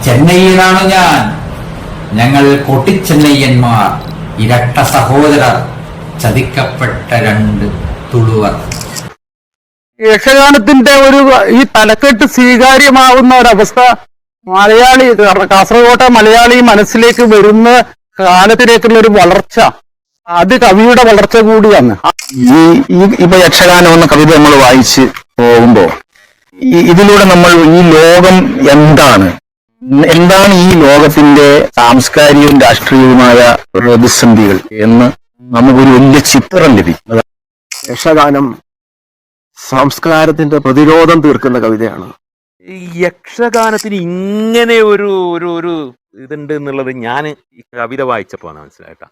ചെന്നൈയിലാണ് ഞാൻ. ഞങ്ങൾ കൊട്ടിച്ചെന്നയ്യന്മാർ, ഇരട്ട സഹോദരർ, ചതിക്കപ്പെട്ട രണ്ട് തുളുവർ. യക്ഷഗാനത്തിന്റെ ഈ തലക്കെട്ട് സ്വീകാര്യമാവുന്ന ഒരവസ്ഥ കാസർഗോട്ടെ മലയാളി മനസ്സിലേക്ക് വരുന്ന കാലത്തിലേക്കുള്ള ഒരു വളർച്ച, അത് കവിയുടെ വളർച്ച കൂടിയാണ്. ഇപ്പൊ യക്ഷഗാനം എന്ന കവിത നമ്മൾ വായിച്ച് പോകുമ്പോ ഇതിലൂടെ നമ്മൾ ഈ ലോകം എന്താണ് ഈ ലോകത്തിന്റെ സാംസ്കാരികവും രാഷ്ട്രീയവുമായ പ്രതിസന്ധികൾ എന്ന് നമുക്കൊരു വലിയ ചിത്രം ലഭിക്കും. യക്ഷഗാനം സംസ്കാരത്തിന്റെ പ്രതിരോധം തീർക്കുന്ന കവിതയാണ്. ഈ യക്ഷഗാനത്തിന് ഇങ്ങനെ ഒരു ഒരു ഒരു ഇതുണ്ട് എന്നുള്ളത് ഞാൻ ഈ കവിത വായിച്ചപ്പോഴാണ് മനസ്സിലായിട്ടാ.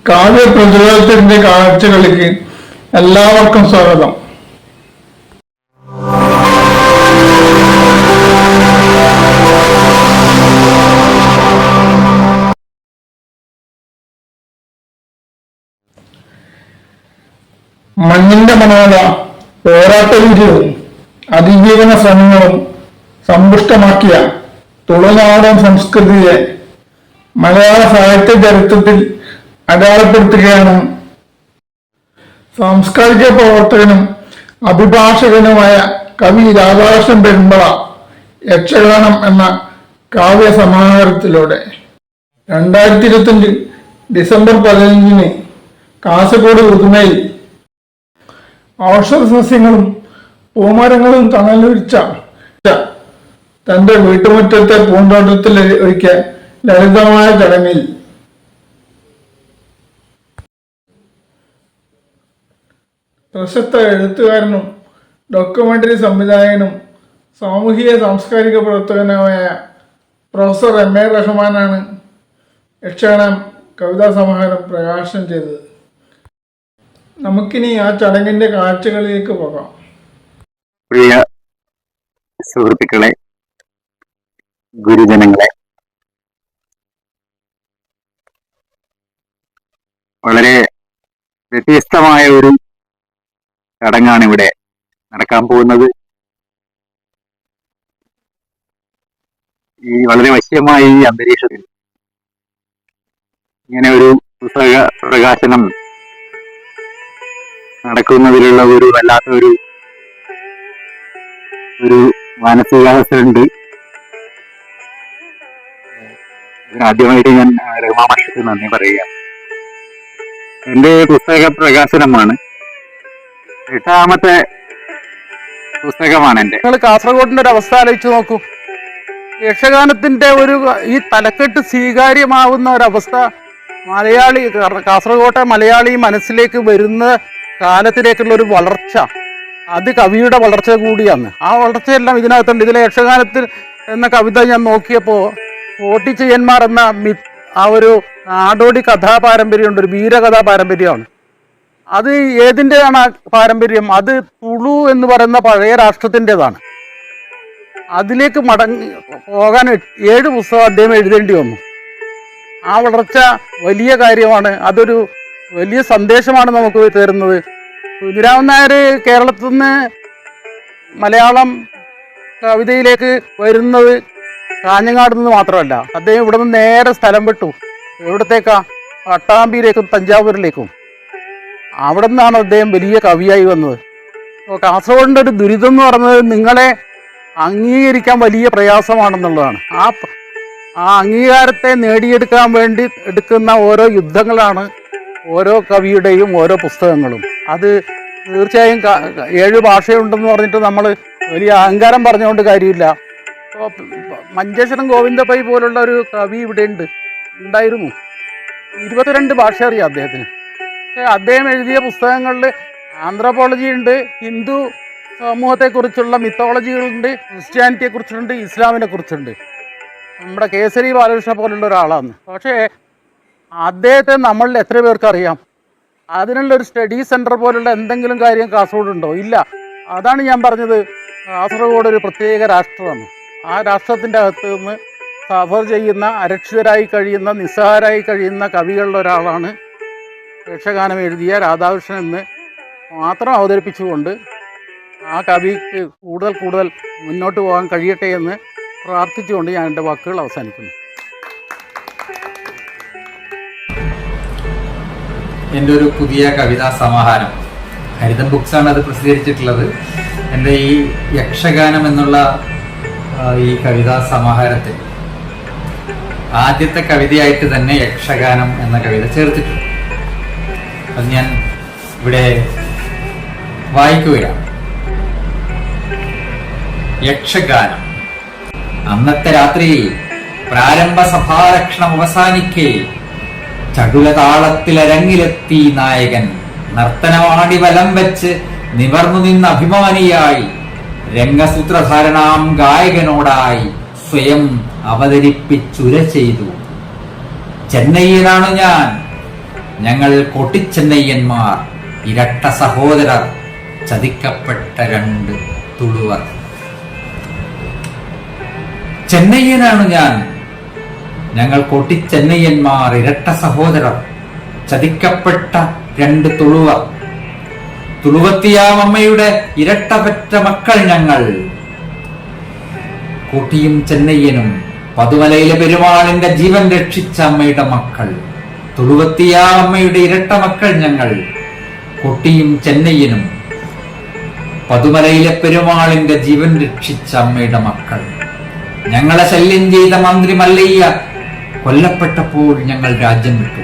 കാവ്യ പ്രതിരോധത്തിന്റെ കാഴ്ചകളിലേക്ക് എല്ലാവർക്കും സ്വാഗതം. മഞ്ഞിന്റെ മനോഹര പോരാട്ടവീര്യവും അതിജീവന ശ്രമങ്ങളും സമ്പുഷ്ടമാക്കിയ തുളുനാടൻ സംസ്കൃതിയെ മലയാള സാഹിത്യ ചരിത്രത്തിൽ അടയാളപ്പെടുത്തുകയാണ് സാംസ്കാരിക പ്രവർത്തകനും അഭിഭാഷകനുമായ കവി രാധാകൃഷ്ണൻ പെരുമ്പള യക്ഷഗാനം എന്ന കാവ്യ സമാഹാരത്തിലൂടെ. 2025 ഡിസംബർ 15 കാസർഗോഡ് ഉദുമയിൽ ഔഷധ സസ്യങ്ങളും പൂമരങ്ങളും തണലൊഴിച്ച തന്റെ വീട്ടുമുറ്റത്തെ പൂന്തോട്ടത്തിൽ ഒരുക്കിയ ലളിതമായ ചടങ്ങിൽ പ്രശസ്ത എഴുത്തുകാരനും ഡോക്യുമെന്ററി സംവിധായകനും സാമൂഹിക സാംസ്കാരിക പ്രവർത്തകനുമായ പ്രൊഫസർ M.A. റഹ്മാനാണ് യക്ഷഗാനം കവിതാ സമാഹാരം പ്രകാശനം ചെയ്തത്. നമുക്കിനി ആ ചടങ്ങിന്റെ കാഴ്ചകളിലേക്ക് പോകാം. പ്രിയ സുഹൃത്തുക്കളെ, ഗുരുജനങ്ങളെ, വളരെ വ്യത്യസ്തമായ ഒരു ചടങ്ങാണ് ഇവിടെ നടക്കാൻ പോകുന്നത്. ഈ വളരെ വശ്യമായ ഈ അന്തരീക്ഷത്തിൽ ഇങ്ങനെ ഒരു പുസ്തക പ്രകാശനം നടക്കുന്നതിലുള്ള ഒരു വല്ലാത്ത ഒരു മാനസികാവസ്ഥ ഉണ്ട്. ആദ്യമായിട്ട് ഞാൻ റഹ്മാൻ മാഷിക്ക് നന്ദി പറയുക. എൻ്റെ പുസ്തക പ്രകാശനമാണ്, 8ാമത്തെ പുസ്തകമാണ് എൻ്റെ. നിങ്ങൾ കാസർഗോഡിന്റെ ഒരു അവസ്ഥ ആലോചിച്ച് നോക്കൂ. യക്ഷഗാനത്തിന്റെ ഈ തലക്കെട്ട് സ്വീകാര്യമാവുന്ന ഒരവസ്ഥ കാസർഗോട്ടെ മലയാളി മനസ്സിലേക്ക് വരുന്ന കാലത്തിലേക്കുള്ള ഒരു വളർച്ച, അത് കവിയുടെ വളർച്ച കൂടിയാണ്. ആ വളർച്ചയെല്ലാം ഇതിനകത്തുണ്ട്. ഇതിലെ യക്ഷഗാനത്തിൽ എന്ന കവിത ഞാൻ നോക്കിയപ്പോൾ കോട്ടിച്ചെയ്യന്മാർ എന്ന ആ ഒരു നാടോടി കഥാപാരമ്പര്യമുണ്ട്, ഒരു വീരകഥാ പാരമ്പര്യമാണ്. അത് ഏതിൻ്റെതാണ് ആ പാരമ്പര്യം? അത് തുളു എന്ന് പറയുന്ന പഴയ രാഷ്ട്രത്തിൻ്റെതാണ്. അതിലേക്ക് പോകാൻ 7 പുസ്തകം അദ്ദേഹം എഴുതേണ്ടി വന്നു. ആ വളർച്ച വലിയ കാര്യമാണ്. അതൊരു വലിയ സന്ദേശമാണ് നമുക്ക് തരുന്നത്. കുഞ്ഞിരാമൻ നായർ കേരളത്തിൽ നിന്ന് മലയാളം കവിതയിലേക്ക് വരുന്നത് കാഞ്ഞങ്ങാട് നിന്ന് മാത്രമല്ല, അദ്ദേഹം ഇവിടെ നിന്ന് നേരെ സ്ഥലം വിട്ടു. എവിടത്തേക്കാ? പട്ടാമ്പിയിലേക്കും തഞ്ചാവൂരിലേക്കും. അവിടെ നിന്നാണ് അദ്ദേഹം വലിയ കവിയായി വന്നത്. അപ്പോൾ കാസർഗോഡിൻ്റെ ഒരു ദുരിതം എന്ന് പറയുന്നത് നിങ്ങളെ അംഗീകരിക്കാൻ വലിയ പ്രയാസമാണെന്നുള്ളതാണ്. ആ അംഗീകാരത്തെ നേടിയെടുക്കാൻ വേണ്ടി എടുക്കുന്ന ഓരോ യുദ്ധങ്ങളാണ് ഓരോ കവിയുടെയും ഓരോ പുസ്തകങ്ങളും. അത് തീർച്ചയായും 7 ഭാഷയുണ്ടെന്ന് പറഞ്ഞിട്ട് നമ്മൾ വലിയ അഹങ്കാരം പറഞ്ഞുകൊണ്ട് കാര്യമില്ല. ഇപ്പോൾ മഞ്ചേശ്വരം ഗോവിന്ദപ്പൈ പോലുള്ള ഒരു കവി ഇവിടെ ഉണ്ടായിരുന്നു. 22 ഭാഷ അറിയാം അദ്ദേഹത്തിന്. പക്ഷേ അദ്ദേഹം എഴുതിയ പുസ്തകങ്ങളിൽ ആന്ത്രോപോളജി ഉണ്ട്, ഹിന്ദു സമൂഹത്തെക്കുറിച്ചുള്ള മിത്തോളജികളുണ്ട്, ക്രിസ്ത്യാനിറ്റിയെക്കുറിച്ചുണ്ട്, ഇസ്ലാമിനെ കുറിച്ചുണ്ട്. നമ്മുടെ കേസരി ബാലകൃഷ്ണ പോലുള്ള ഒരാളാണ്. പക്ഷേ അദ്ദേഹത്തെ നമ്മളിൽ എത്ര പേർക്ക് അറിയാം? അതിനുള്ളൊരു സ്റ്റഡി സെൻറ്റർ പോലുള്ള എന്തെങ്കിലും കാര്യം കാസർഗോഡുണ്ടോ? ഇല്ല. അതാണ് ഞാൻ പറഞ്ഞത്, കാസർഗോഡ് ഒരു പ്രത്യേക രാഷ്ട്രമാണ്. ആ രാഷ്ട്രത്തിൻ്റെ അകത്ത് നിന്ന് സഫർ ചെയ്യുന്ന, അരക്ഷിതരായി കഴിയുന്ന, നിസ്സഹാരായി കഴിയുന്ന കവികളിൽ ഒരാളാണ് യക്ഷഗാനം എഴുതിയ രാധാകൃഷ്ണൻ എന്ന് മാത്രം അവതരിപ്പിച്ചുകൊണ്ട് ആ കവിക്ക് കൂടുതൽ കൂടുതൽ മുന്നോട്ട് പോകാൻ കഴിയട്ടെ എന്ന് പ്രാർത്ഥിച്ചുകൊണ്ട് ഞാൻ എൻ്റെ വാക്കുകൾ അവസാനിക്കുന്നു. എൻ്റെ ഒരു പുതിയ കവിതാ സമാഹാരം ഹരിതം ബുക്സാണ് അത് പ്രസിദ്ധീകരിച്ചിട്ടുള്ളത്. എൻ്റെ ഈ യക്ഷഗാനം എന്നുള്ള ഈ കവിതാ സമാഹാരത്തിൽ ആദ്യത്തെ കവിതയായിട്ട് തന്നെ യക്ഷഗാനം എന്ന കവിത ചേർത്തിട്ടുണ്ട്. അത് ഞാൻ ഇവിടെ വായിക്കുകയാണ്. യക്ഷഗാനം. അന്നത്തെ രാത്രി പ്രാരംഭ സഭാലക്ഷണം അവസാനിക്കേ ചടുലതാളത്തിലരങ്ങിലെത്തി നായകൻ നർത്തനവാടി വലം വെച്ച് നിവർന്നു നിന്ന് അഭിമാനിയായി രംഗസൂത്രധാരണാം ഗായകനോടായി സ്വയം അവതരിപ്പിച്ചുര ചെയ്തു. ചെന്നൈയനാണ് ഞാൻ, ഞങ്ങൾ കൊട്ടിച്ചെന്നയ്യന്മാർ, ഇരട്ട സഹോദരർ, ചതിക്കപ്പെട്ട രണ്ട് തുളുവർ. ചെന്നയ്യനാണ് ഞാൻ, ഞങ്ങൾ കൊട്ടിച്ചെന്നയ്യന്മാർ, ഇരട്ട സഹോദരർ, ചതിക്കപ്പെട്ട രണ്ട് തുളുവർ. തുളുവത്തിയാം അമ്മയുടെ ഇരട്ടപെറ്റ മക്കൾ ഞങ്ങൾ. കൂട്ടിയും ചെന്നയ്യനും പതുമലയിലെ പെരുമാളിന്റെ ജീവൻ രക്ഷിച്ച അമ്മയുടെ മക്കൾ. തുളുവത്തിയാം അമ്മയുടെ ഇരട്ട മക്കൾ ഞങ്ങൾ. കൂട്ടിയും ചെന്നയ്യനും പതുമലയിലെ പെരുമാളിന്റെ ജീവൻ രക്ഷിച്ച അമ്മയുടെ മക്കൾ. ഞങ്ങളെ ശല്യം ചെയ്ത മന്ത്രി മല്ലയ്യ കൊല്ലപ്പെട്ടപ്പോൾ ഞങ്ങൾ രാജ്യം വിട്ടു.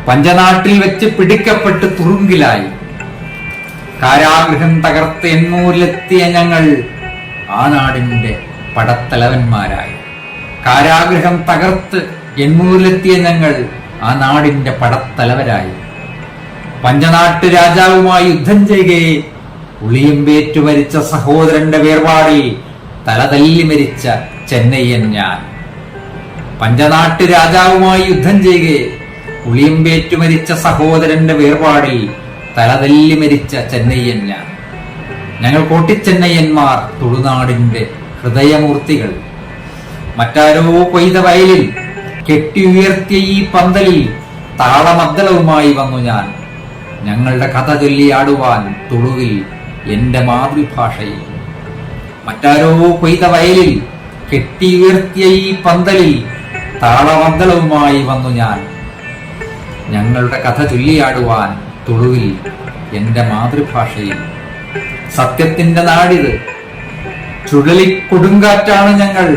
പഞ്ചനാട്ടിൽ വെച്ച് പിടിക്കപ്പെട്ട് തുറുങ്കിലായി. കാരാഗൃഹം തകർത്ത് എണ്ണൂരിലെത്തിയ ഞങ്ങൾ ആ നാടിന്റെ പടത്തലവന്മാരായി. കാരാഗൃഹം തകർത്ത് എണ്ണൂരിലെത്തിയ ഞങ്ങൾ ആ നാടിന്റെ പടത്തലവരായി. പഞ്ചനാട്ട് രാജാവുമായി യുദ്ധം ചെയ്യുകയെ ഉളിയമ്പേറ്റു മരിച്ച സഹോദരന്റെ വേർപാടിൽ തലതല്ലി മരിച്ച ചെന്നയ്യൻ ഞാൻ. പഞ്ചനാട്ട് രാജാവുമായി യുദ്ധം ചെയ്യുകയെ ഉളിയമ്പേറ്റു മരിച്ച സഹോദരന്റെ വേർപാടിൽ തലതല്ലി മരിച്ച ചെന്നയ്യൻ ഞാൻ. ഞങ്ങൾ കോട്ടിച്ചെന്നയ്യന്മാർ, തുളുനാടിന്റെ ഹൃദയമൂർത്തികൾ. മറ്റാരോ കൊയ്ത വയലിൽ കെട്ടി ഉയർത്തിയ ഈ പന്തലിൽ താളമദ്ദളവുമായി വന്നു ഞാൻ. ഞങ്ങളുടെ കഥ ചൊല്ലിയാടുവാൻ തുളുവിൽ, എന്റെ മാതൃഭാഷയിൽ. മറ്റാരോ കൊയ്ത വയലിൽ കെട്ടി ഉയർത്തിയ ഈ പന്തലിൽ താളമദ്ദളവുമായി വന്നു ഞാൻ. ഞങ്ങളുടെ കഥ ചൊല്ലിയാടുവാൻ തുളുവിൽ, എന്റെ മാതൃഭാഷയിൽ. സത്യത്തിന്റെ നാടിത്, ചുഴലിക്കൊടുങ്കാറ്റാണ് ഞങ്ങൾ.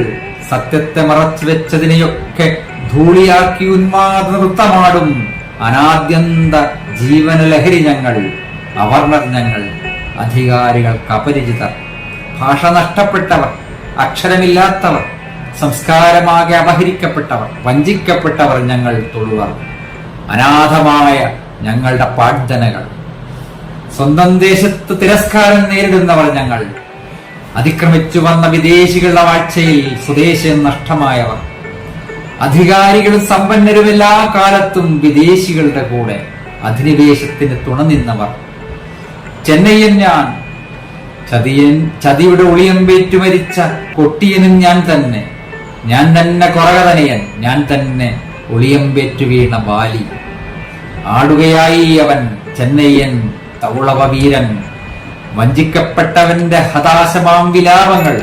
സത്യത്തെ മറച്ചു വെച്ചതിനെയൊക്കെ ധൂളിയാക്കി ഉന്മാദ നൃത്തമാടും അനാദ്യന്ത ജീവനലഹരി ഞങ്ങൾ. അവർണർ ഞങ്ങൾ, അധികാരികൾക്ക് അപരിചിതർ, ഭാഷ നഷ്ടപ്പെട്ടവർ, അക്ഷരമില്ലാത്തവർ, സംസ്കാരമാകെ അപഹരിക്കപ്പെട്ടവർ, വഞ്ചിക്കപ്പെട്ടവർ ഞങ്ങൾ തുളുവർ. അനാഥമായ ഞങ്ങളുടെ പാഡ്ജനകൾ. സ്വന്തം ദേശത്ത് തിരസ്കാരം നേരിടുന്നവർ ഞങ്ങൾ. അതിക്രമിച്ചു വന്ന വിദേശികളുടെ വാഴ്ചയിൽ സ്വദേശം നഷ്ടമായവർ. അധികാരികളും സമ്പന്നരും എല്ലാ കാലത്തും വിദേശികളുടെ കൂടെ അധിനിവേശത്തിന് തുണനിന്നവർ. ചെന്നൈയൻ ഞാൻ, ചതിയുടെ ഒളിയമ്പേറ്റു മരിച്ച കൊട്ടിയനും ഞാൻ തന്നെ. ഞാൻ തന്നെ കൊറകതനയൻ, ഞാൻ തന്നെ ഒളിയമ്പേറ്റു വീണ ബാലി. ആടുകയായി അവൻ ചെന്നയ്യൻ തൗളവ വീരൻ. വഞ്ചിക്കപ്പെട്ടവന്റെ ഹതാശമാം വിലാപങ്ങൾ,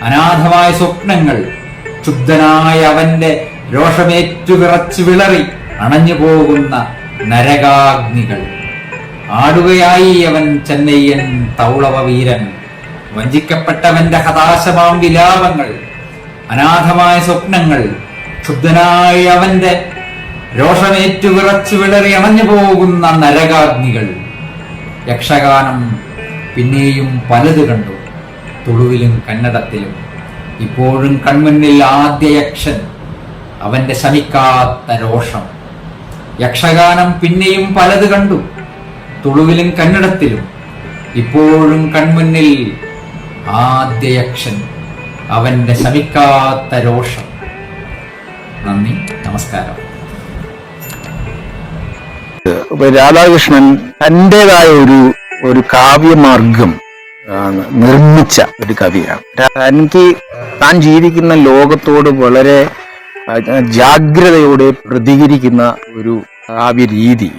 അനാഥമായ സ്വപ്നങ്ങൾ, ക്ഷുബ്ധനായ അവന്റെ രോഷമേറ്റു വിറച്ചു വിളറി അണഞ്ഞു പോകുന്ന നരകാഗ്നികൾ. ആടുകയായി അവൻ ചെന്നയ്യൻ തൗളവ വീരൻ. വഞ്ചിക്കപ്പെട്ടവന്റെ ഹതാശമാം വിലാപങ്ങൾ, അനാഥമായ സ്വപ്നങ്ങൾ, ക്ഷുബ്ധനായ അവന്റെ രോഷമേറ്റു വിറച്ചു വിളറി അണഞ്ഞു പോകുന്ന നരകാഗ്നികൾ. യക്ഷഗാനം പിന്നെയും പലത് കണ്ടു, തുളുവിലും കന്നഡത്തിലും. ഇപ്പോഴും കൺമുന്നിൽ ആദ്യ യക്ഷൻ, അവന്റെ ശമിക്കാത്ത രോഷം. യക്ഷഗാനം പിന്നെയും പലത് കണ്ടു, തുളുവിലും കന്നഡത്തിലും. ഇപ്പോഴും കൺമുന്നിൽ ആദ്യ യക്ഷൻ, അവന്റെ ശമിക്കാത്ത രോഷം. നന്ദി, നമസ്കാരം. രാധാകൃഷ്ണൻ തൻ്റെതായ ഒരു കാവ്യമാർഗം നിർമ്മിച്ച ഒരു കവിയാണ്. തനിക്ക് താൻ ജീവിക്കുന്ന ലോകത്തോട് വളരെ ജാഗ്രതയോടെ പ്രതികരിക്കുന്ന ഒരു കാവ്യ രീതി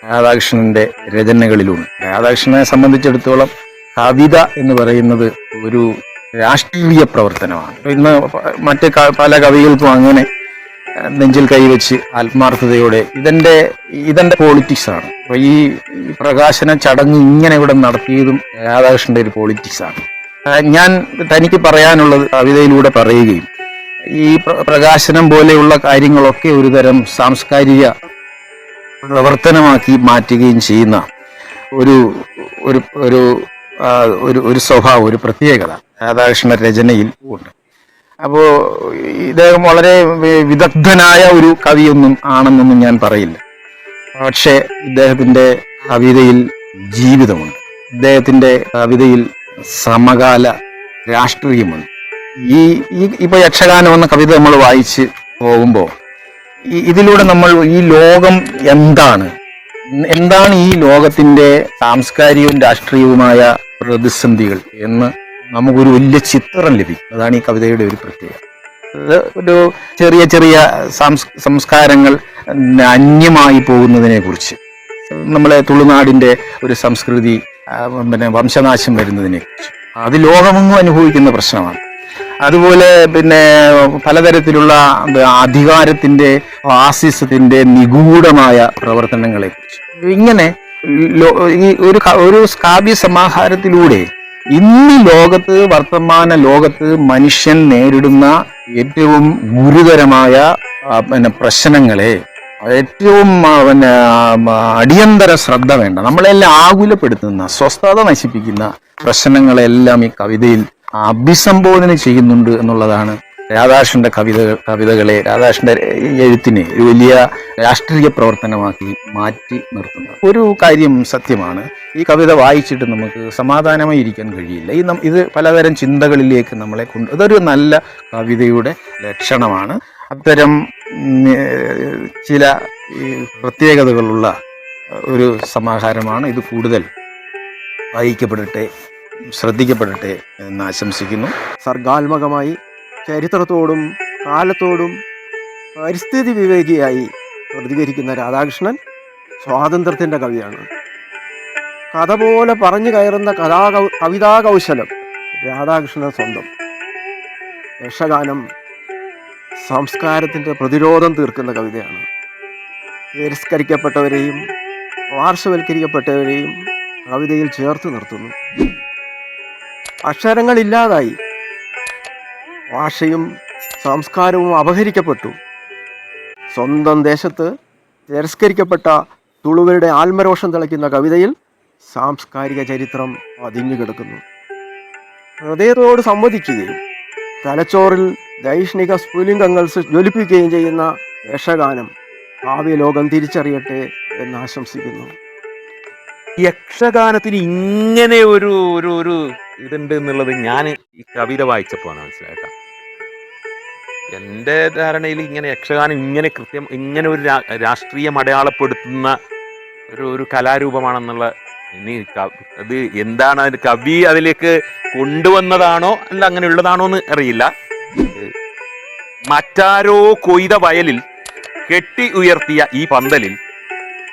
രാധാകൃഷ്ണന്റെ രചനകളിലുണ്ട്. രാധാകൃഷ്ണനെ സംബന്ധിച്ചിടത്തോളം കവിത എന്ന് പറയുന്നത് ഒരു രാഷ്ട്രീയ പ്രവർത്തനമാണ്. ഇന്ന് മറ്റ് പല കവികൾക്കും അങ്ങനെ നെഞ്ചിൽ കൈവച്ച് ആത്മാർത്ഥതയോടെ ഇതെന്റെ പോളിറ്റിക്സ് ആണ്. അപ്പൊ ഈ പ്രകാശന ചടങ്ങ് ഇങ്ങനെ ഇവിടെ നടത്തിയതും രാധാകൃഷ്ണന്റെ ഒരു പോളിറ്റിക്സ് ആണ്. ഞാൻ തനിക്ക് പറയാനുള്ളത് കവിതയിലൂടെ പറയുകയും ഈ പ്രകാശനം പോലെയുള്ള കാര്യങ്ങളൊക്കെ ഒരുതരം സാംസ്കാരിക പ്രവർത്തനമാക്കി മാറ്റുകയും ചെയ്യുന്ന ഒരു ഒരു ഒരു ഒരു സ്വഭാവം, ഒരു പ്രത്യേകത രാധാകൃഷ്ണ രചനയിൽ ഉണ്ട്. അപ്പോൾ ഇദ്ദേഹം വളരെ വിദഗ്ധനായ ഒരു കവിയൊന്നും ആണെന്നൊന്നും ഞാൻ പറയില്ല. പക്ഷേ ഇദ്ദേഹത്തിൻ്റെ കവിതയിൽ ജീവിതമുണ്ട്. ഇദ്ദേഹത്തിൻ്റെ കവിതയിൽ സമകാല രാഷ്ട്രീയമുണ്ട്. ഇപ്പൊ യക്ഷഗാനം എന്ന കവിത നമ്മൾ വായിച്ച് പോകുമ്പോൾ ഇതിലൂടെ നമ്മൾ ഈ ലോകം എന്താണ് ഈ ലോകത്തിന്റെ സാംസ്കാരികവും രാഷ്ട്രീയവുമായ പ്രതിസന്ധികൾ എന്ന് നമുക്കൊരു വലിയ ചിത്രം ലഭിക്കും. അതാണ് ഈ കവിതയുടെ ഒരു പ്രത്യേകത. ഒരു ചെറിയ ചെറിയ സംസ്കാരങ്ങൾ അന്യമായി പോകുന്നതിനെ കുറിച്ച്, നമ്മളെ തുളുനാടിന്റെ ഒരു സംസ്കൃതി വംശനാശം വരുന്നതിനെ കുറിച്ച്, അത് ലോകമെങ്ങും അനുഭവിക്കുന്ന പ്രശ്നമാണ്. അതുപോലെ പലതരത്തിലുള്ള അധികാരത്തിന്റെ ഫാസിസത്തിന്റെ നിഗൂഢമായ പ്രവർത്തനങ്ങളെ കുറിച്ച് ഇങ്ങനെ ഈ ഒരു കാവ്യ സമാഹാരത്തിലൂടെ ഇന്ന് ലോകത്ത്, വർത്തമാന ലോകത്ത് മനുഷ്യൻ നേരിടുന്ന ഏറ്റവും ഗുരുതരമായ പ്രശ്നങ്ങളെ, ഏറ്റവും അടിയന്തര ശ്രദ്ധ വേണ്ട, നമ്മളെല്ലാം ആകുലപ്പെടുത്തുന്ന, സ്വസ്ഥത നശിപ്പിക്കുന്ന പ്രശ്നങ്ങളെല്ലാം ഈ കവിതയിൽ അഭിസംബോധന ചെയ്യുന്നുണ്ട് എന്നുള്ളതാണ് രാധാകൃഷ്ണന്റെ കവിതകളെ, രാധാകൃഷ്ണന്റെ എഴുത്തിനെ ഒരു വലിയ രാഷ്ട്രീയ പ്രവർത്തനമാക്കി മാറ്റി നിർത്തുന്നത്. ഒരു കാര്യം സത്യമാണ്, ഈ കവിത വായിച്ചിട്ട് നമുക്ക് സമാധാനമായി ഇരിക്കാൻ കഴിയില്ല. ഇത് പലതരം ചിന്തകളിലേക്ക് നമ്മളെ ഇതൊരു നല്ല കവിതയുടെ ലക്ഷണമാണ്. അത്തരം ചില പ്രത്യേകതകളുള്ള ഒരു സമാഹാരമാണ് ഇത്. കൂടുതൽ വായിക്കപ്പെടട്ടെ, ശ്രദ്ധിക്കപ്പെടട്ടെ എന്ന് ആശംസിക്കുന്നു. സർഗാത്മകമായി ചരിത്രത്തോടും കാലത്തോടും പരിസ്ഥിതി വിവേകിയായി പ്രതികരിക്കുന്ന രാധാകൃഷ്ണൻ സ്വാതന്ത്ര്യത്തിൻ്റെ കവിയാണ്. കഥ പോലെ പറഞ്ഞു കയറുന്ന കവിതാ കൗശലം രാധാകൃഷ്ണൻ സ്വന്തം. യക്ഷഗാനം സംസ്കാരത്തിൻ്റെ പ്രതിരോധം തീർക്കുന്ന കവിതയാണ്. തിരസ്കരിക്കപ്പെട്ടവരെയും പാർശ്വവൽക്കരിക്കപ്പെട്ടവരെയും കവിതയിൽ ചേർത്ത് നിർത്തുന്നു. അക്ഷരങ്ങളില്ലാതായി, ഭാഷയും സംസ്കാരവും അപഹരിക്കപ്പെട്ടു. സ്വന്തം ദേശത്ത് തിരസ്കരിക്കപ്പെട്ട തുളുവരുടെ ആത്മരോഷം തിളയ്ക്കുന്ന കവിതയിൽ സാംസ്കാരിക ചരിത്രം പതിഞ്ഞു കിടക്കുന്നു. ഹൃദയത്തോട് സംവദിക്കുകയും തലച്ചോറിൽ ദൈഷ്ണിക സ്ഫുലിംഗങ്ങൾ ജ്വലിപ്പിക്കുകയും ചെയ്യുന്ന യക്ഷഗാനം കാവ്യലോകം തിരിച്ചറിയട്ടെ എന്ന് ആശംസിക്കുന്നു. യക്ഷഗാനത്തിന് ഇങ്ങനെ ഒരു ഒരു ഒരു ഇതുണ്ട് എന്നുള്ളത് ഞാൻ ഈ കവിത വായിച്ചപ്പോൾ മനസ്സിലാക്കാം. എൻ്റെ ധാരണയിൽ ഇങ്ങനെ യക്ഷഗാനം ഇങ്ങനെ ഒരു രാഷ്ട്രീയം അടയാളപ്പെടുത്തുന്ന ഒരു കലാരൂപമാണെന്നുള്ള, ഇനി അത് എന്താണ് അതിന് കവി അതിലേക്ക് കൊണ്ടുവന്നതാണോ അല്ല അങ്ങനെ ഉള്ളതാണോ എന്ന് അറിയില്ല. മറ്റാരോ കൊയ്ത വയലിൽ കെട്ടി ഉയർത്തിയ ഈ പന്തലിൽ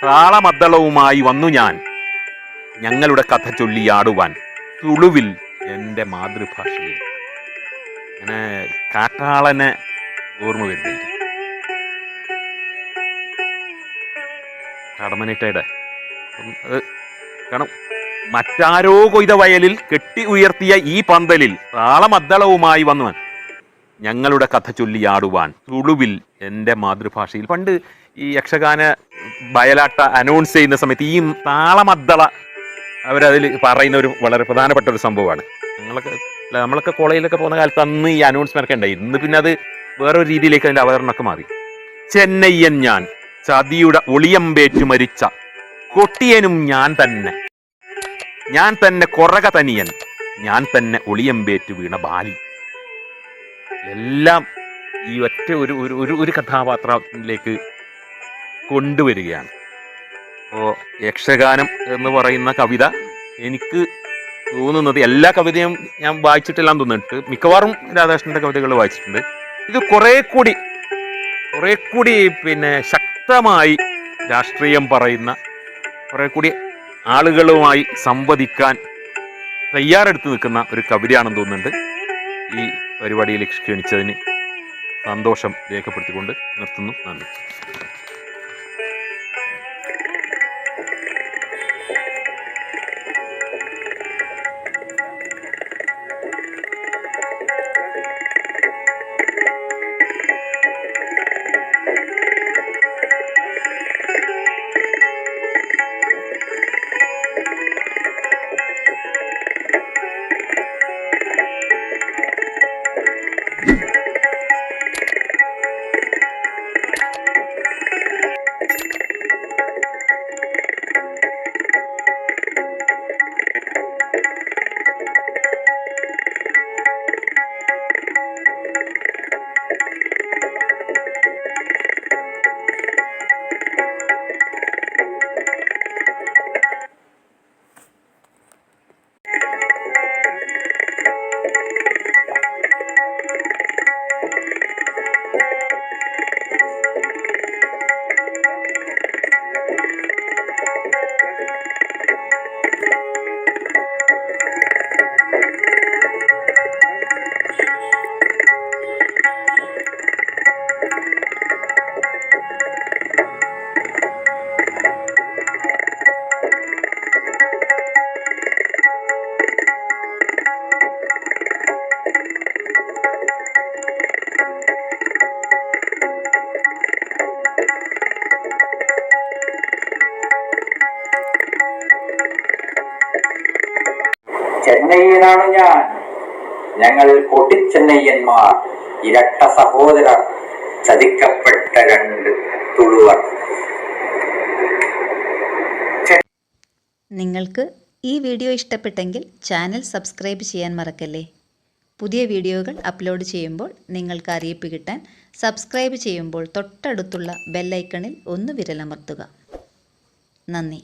താളമദ്ദളവുമായി വന്നു ഞാൻ, ഞങ്ങളുടെ കഥ ചൊല്ലിയാടുവാൻ തുളുവിൽ എൻ്റെ മാതൃഭാഷയിൽ. അങ്ങനെ കാട്ടാളനെ ഓർമ്മ വരുന്നുണ്ട്. കടമനിട്ടയുടെ കാരണം മറ്റാരോ കൊയ്ത വയലിൽ കെട്ടി ഉയർത്തിയ ഈ പന്തലിൽ താളമദ്ദളവുമായി വന്നുവൻ, ഞങ്ങളുടെ കഥ ചൊല്ലിയാടുവാൻ തുളുവിൽ എൻ്റെ മാതൃഭാഷയിൽ. പണ്ട് ഈ യക്ഷഗാന ബയലാട്ട അനൗൺസ് ചെയ്യുന്ന സമയത്ത് ഈ താളമദ്ദള അവരതിൽ പറയുന്ന ഒരു വളരെ പ്രധാനപ്പെട്ട ഒരു സംഭവമാണ്. നമ്മളൊക്കെ കോളേജിലൊക്കെ പോകുന്ന കാലത്ത് അന്ന് ഈ അനൗൺസ്മെൻ്റ് ഉണ്ടായി. ഇന്ന് പിന്നെ അത് വേറൊരു രീതിയിലേക്ക് അതിൻ്റെ അവതരണമൊക്കെ മാറി. ചെന്നൈയൻ ഞാൻ ചതിയുടെ ഒളിയമ്പേറ്റു മരിച്ച കൊട്ടിയനും ഞാൻ തന്നെ കൊറക തനിയൻ, ഞാൻ തന്നെ ഒളിയമ്പേറ്റു വീണ ബാലി. എല്ലാം ഈ ഒറ്റ ഒരു കഥാപാത്രത്തിലേക്ക് കൊണ്ടുവരികയാണ്. അപ്പോൾ യക്ഷഗാനം എന്ന് പറയുന്ന കവിത എനിക്ക് തോന്നുന്നത്, എല്ലാ കവിതയും ഞാൻ വായിച്ചിട്ടെല്ലാം തോന്നിട്ട് മിക്കവാറും രാധാകൃഷ്ണന്റെ കവിതകൾ വായിച്ചിട്ടുണ്ട്. ഇത് കുറെ കൂടി ശക്തമായി രാഷ്ട്രീയം പറയുന്ന കുറെ കൂടി ആളുകളുമായി സംവദിക്കാൻ തയ്യാറെടുത്ത് നിൽക്കുന്ന ഒരു കവിതയാണെന്ന് തോന്നുന്നുണ്ട്. ഈ പരിപാടിയിലേക്ക് ക്ഷണിച്ചതിന് സന്തോഷം രേഖപ്പെടുത്തിക്കൊണ്ട് നിർത്തുന്നു. നന്ദി. ചെന്നൈയനാണ് ഞാൻ, ഞങ്ങൾ പൊട്ടിച്ചെന്നയ്യന്മാർ, ഇരട്ട സഹോദരർ, ചതിക്കപ്പെട്ട രണ്ട് തുളുവർ. നിങ്ങൾക്ക് ഈ വീഡിയോ ഇഷ്ടപ്പെട്ടെങ്കിൽ ചാനൽ സബ്സ്ക്രൈബ് ചെയ്യാൻ മറക്കല്ലേ. പുതിയ വീഡിയോകൾ അപ്ലോഡ് ചെയ്യുമ്പോൾ നിങ്ങൾക്ക് അറിയിപ്പ് കിട്ടാൻ സബ്സ്ക്രൈബ് ചെയ്യുമ്പോൾ തൊട്ടടുത്തുള്ള ബെല്ലൈക്കണിൽ ഒന്ന് വിരലമർത്തുക. നന്ദി.